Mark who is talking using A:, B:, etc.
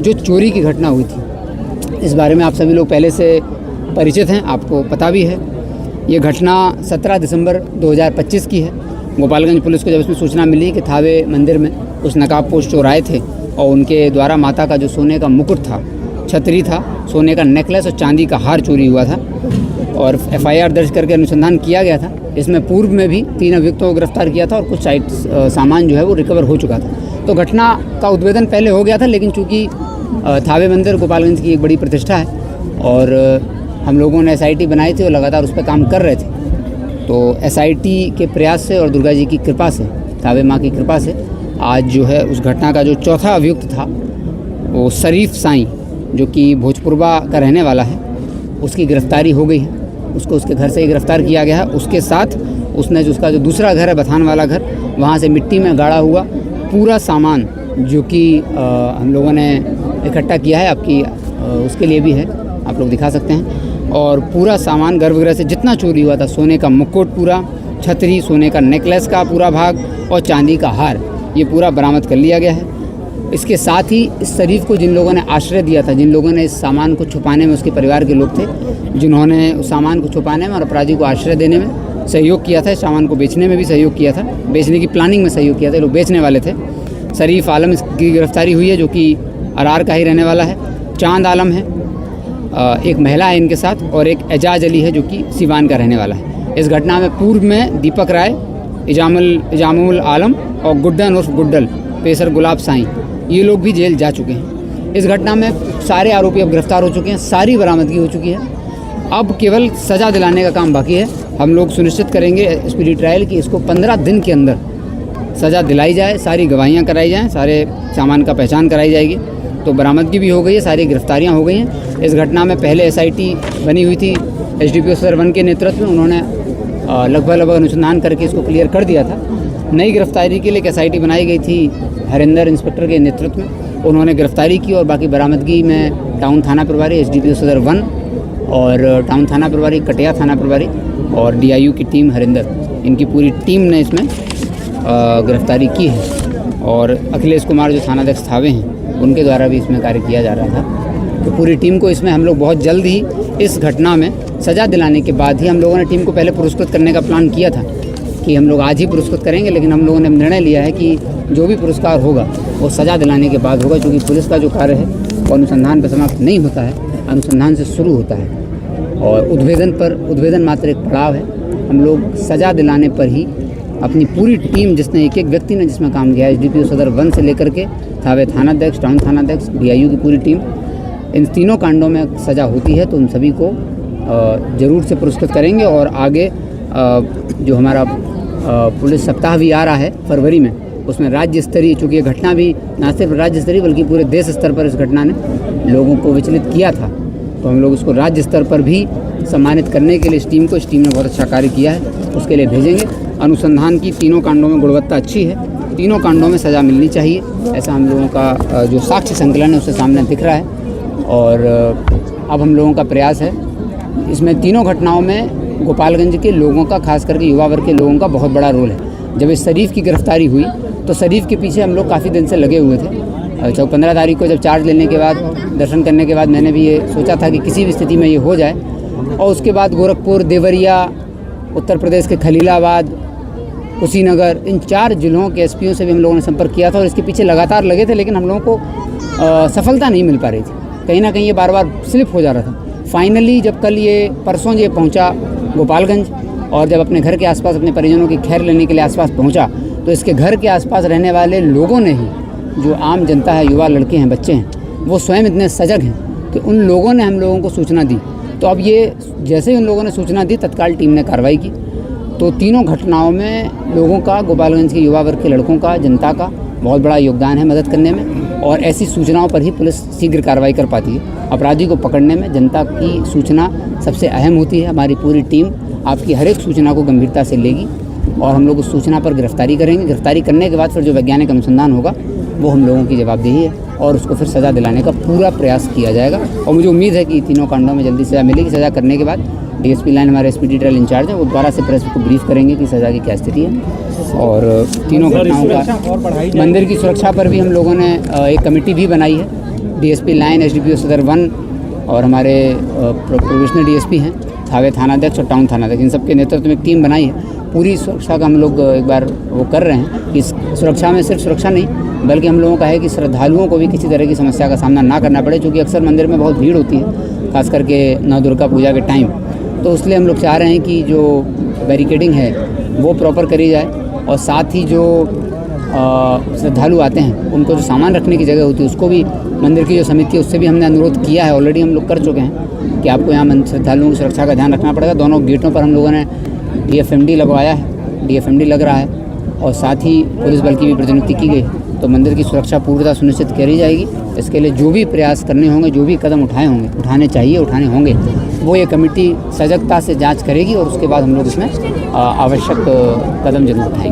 A: जो चोरी की घटना हुई थी, इस बारे में आप सभी लोग पहले से परिचित हैं, आपको पता भी है। ये घटना 17 दिसंबर 2025 की है। गोपालगंज पुलिस को जब इसमें सूचना मिली कि थावे मंदिर में कुछ नकाबपोश चोर आए थे और उनके द्वारा माता का जो सोने का मुकुट था, छतरी था, सोने का नेकलेस और चांदी का हार चोरी हुआ था और FIR दर्ज करके अनुसंधान किया गया था। इसमें पूर्व में भी 3 अभियुक्तों को गिरफ्तार किया था और कुछ सामान जो है वो रिकवर हो चुका था। तो घटना का उद्भेदन पहले हो गया था, लेकिन चूँकि थावे मंदिर गोपालगंज की एक बड़ी प्रतिष्ठा है और हम लोगों ने SIT बनाई थी और लगातार उस पर काम कर रहे थे। तो SIT के प्रयास से और दुर्गा जी की कृपा से, थावे माँ की कृपा से आज जो है उस घटना का जो चौथा अभियुक्त था वो शरीफ साईं, जो कि भोजपुरवा का रहने वाला है, उसकी गिरफ्तारी हो गई है। उसको उसके घर से ही गिरफ्तार किया गया है। उसके साथ उसने उसका जो दूसरा घर है, बथान वाला घर, वहाँ से मिट्टी में गाड़ा हुआ पूरा सामान जो कि हम लोगों ने इकट्ठा किया है, आपकी उसके लिए भी है, आप लोग दिखा सकते हैं। और पूरा सामान गर्भगृह से जितना चोरी हुआ था, सोने का मुकुट पूरा, छतरी, सोने का नेकलेस का पूरा भाग और चांदी का हार, ये पूरा बरामद कर लिया गया है। इसके साथ ही इस शरीफ को जिन लोगों ने आश्रय दिया था, जिन लोगों ने इस सामान को छुपाने में, उसके परिवार के लोग थे जिन्होंने उस सामान को छुपाने में और अपराधी को आश्रय देने में सहयोग किया था, इस सामान को बेचने में भी सहयोग किया था, बेचने की प्लानिंग में सहयोग किया था, लोग बेचने वाले थे। शरीफ आलम की गिरफ्तारी हुई है, जो कि अरार का ही रहने वाला है। चांद आलम है, एक महिला है इनके साथ, और एक एजाज अली है जो कि सिवान का रहने वाला है। इस घटना में पूर्व में दीपक राय, इजामुल आलम और गुड्डन उर्फ गुड्डल, पेसर गुलाब साईं, ये लोग भी जेल जा चुके हैं। इस घटना में सारे आरोपी अब गिरफ्तार हो चुके हैं, सारी बरामदगी हो चुकी है। अब केवल सज़ा दिलाने का काम बाकी है। हम लोग सुनिश्चित करेंगे स्पीडी ट्रायल कि इसको 15 दिन के अंदर सज़ा दिलाई जाए, सारी गवाहियाँ कराई जाएँ, सारे सामान का पहचान कराई जाएगी। तो बरामदगी भी हो गई है, सारी गिरफ्तारियाँ हो गई हैं। इस घटना में पहले SIT बनी हुई थी SDPO सदर 1 के नेतृत्व में, उन्होंने लगभग अनुसंधान करके इसको क्लियर कर दिया था। नई गिरफ्तारी के लिए एक SIT बनाई गई थी हरिंदर इंस्पेक्टर के नेतृत्व में, उन्होंने गिरफ्तारी की और बाकी बरामदगी में टाउन थाना प्रभारी SDPO सदर 1 और टाउन थाना प्रभारी, कटिया थाना प्रभारी और DIU की टीम हरिंदर, इनकी पूरी टीम ने इसमें गिरफ्तारी की है। और अखिलेश कुमार जो थानाध्यक्ष थावे हैं, उनके द्वारा भी इसमें कार्य किया जा रहा था। तो पूरी टीम को इसमें हम लोग बहुत जल्द ही इस घटना में सज़ा दिलाने के बाद ही, हम लोगों ने टीम को पहले पुरस्कृत करने का प्लान किया था कि हम लोग आज ही पुरस्कृत करेंगे, लेकिन हम लोगों ने निर्णय लिया है कि जो भी पुरस्कार होगा वो सज़ा दिलाने के बाद होगा, क्योंकि पुलिस का जो कार्य है वो अनुसंधान पर समाप्त नहीं होता है, अनुसंधान से शुरू होता है और उद्भेदन मात्र एक पड़ाव है। हम लोग सज़ा दिलाने पर ही अपनी पूरी टीम, जिसने एक व्यक्ति ने जिसमें काम किया है, SDPO सदर 1 से लेकर के थावे थानाध्यक्ष, टाउन थानाध्यक्ष, DIU की पूरी टीम, इन तीनों कांडों में सज़ा होती है तो उन सभी को ज़रूर से पुरस्कृत करेंगे। और आगे जो हमारा पुलिस सप्ताह भी आ रहा है फरवरी में, उसमें राज्य स्तरीय, चूँकि ये घटना भी ना सिर्फ राज्य स्तरीय बल्कि पूरे देश स्तर पर इस घटना ने लोगों को विचलित किया था, तो हम लोग उसको राज्य स्तर पर भी सम्मानित करने के लिए इस टीम ने बहुत अच्छा कार्य किया है, उसके लिए भेजेंगे। अनुसंधान की तीनों कांडों में गुणवत्ता अच्छी है, तीनों कांडों में सज़ा मिलनी चाहिए, ऐसा हम लोगों का जो साक्ष्य संकलन है उससे सामने दिख रहा है। और अब हम लोगों का प्रयास है, इसमें तीनों घटनाओं में गोपालगंज के लोगों का, खास करके युवा वर्ग के लोगों का बहुत बड़ा रोल है। जब इस शरीफ की गिरफ्तारी हुई तो शरीफ के पीछे हम लोग काफ़ी दिन से लगे हुए थे। 15 तारीख को जब चार्ज लेने के बाद, दर्शन करने के बाद, मैंने भी ये सोचा था कि किसी भी स्थिति में ये हो जाए। और उसके बाद गोरखपुर, देवरिया, उत्तर प्रदेश के खलीलाबाद, कुशीनगर, इन 4 जिलों के SPO से भी हम लोगों ने संपर्क किया था और इसके पीछे लगातार लगे थे, लेकिन हम लोगों को सफलता नहीं मिल पा रही थी। कहीं ना कहीं ये बार बार स्लिप हो जा रहा था। फाइनली जब परसों ये पहुंचा गोपालगंज और जब अपने घर के आसपास अपने परिजनों की खैर लेने के लिए आसपास पहुंचा, तो इसके घर के आसपास रहने वाले लोगों ने ही, जो आम जनता है, युवा लड़के हैं, बच्चे हैं, वो स्वयं इतने सजग हैं कि उन लोगों ने हम लोगों को सूचना दी। तो अब ये जैसे ही उन लोगों ने सूचना दी, तत्काल टीम ने कार्रवाई की। तो तीनों घटनाओं में लोगों का, गोपालगंज के युवा वर्ग के लड़कों का, जनता का बहुत बड़ा योगदान है मदद करने में। और ऐसी सूचनाओं पर ही पुलिस शीघ्र कार्रवाई कर पाती है। अपराधी को पकड़ने में जनता की सूचना सबसे अहम होती है। हमारी पूरी टीम आपकी हर एक सूचना को गंभीरता से लेगी और हम लोग उस सूचना पर गिरफ्तारी करेंगे। गिरफ्तारी करने के बाद फिर जो वैज्ञानिक अनुसंधान होगा वो हम लोगों की जवाबदेही है और उसको फिर सज़ा दिलाने का पूरा प्रयास किया जाएगा। और मुझे उम्मीद है कि तीनों कांडों में जल्दी सज़ा मिलेगी। सज़ा करने के बाद DSP लाइन हमारे स्पीडी ट्रायल इंचार्ज हैं, वो दोबारा से प्रेस को ब्रीफ करेंगे कि सज़ा की क्या स्थिति है। और तीनों घटनाओं का मंदिर की सुरक्षा पर भी हम लोगों ने एक कमेटी भी बनाई है डीएसपी लाइन, एसडीपीओ सदर 1 और हमारे प्रोविजनल डीएसपी हैं, थावे थानाध्यक्ष और टाउन थानाध्यक्ष, इन सब के नेतृत्व में एक टीम बनाई है। पूरी सुरक्षा का हम लोग एक बार वो कर रहे हैं। इस सुरक्षा में सिर्फ सुरक्षा नहीं, बल्कि हम लोगों का है कि श्रद्धालुओं को भी किसी तरह की समस्या का सामना ना करना पड़े, क्योंकि अक्सर मंदिर में बहुत भीड़ होती है, खास करके नवदुर्गा पूजा के टाइम। तो इसलिए हम लोग चाह रहे हैं कि जो बैरिकेडिंग है वो प्रॉपर करी जाए, और साथ ही जो श्रद्धालु आते हैं उनको जो सामान रखने की जगह होती है उसको भी मंदिर की जो समिति है उससे भी हमने अनुरोध किया है, ऑलरेडी हम लोग कर चुके हैं कि आपको यहाँ श्रद्धालुओं की सुरक्षा का ध्यान रखना पड़ेगा। दोनों गेटों पर हम लोगों ने डीएफएमडी लगवाया है, डीएफएमडी लग रहा है, और साथ ही पुलिस बल की भी प्रतिनियुक्ति की गई। तो मंदिर की सुरक्षा पूर्णतः सुनिश्चित करी जाएगी। इसके लिए जो भी प्रयास करने होंगे, जो भी कदम उठाने चाहिए, उठाने होंगे, वो ये कमेटी सजगता से जांच करेगी और उसके बाद हम लोग इसमें आवश्यक कदम जरूर उठाएंगे।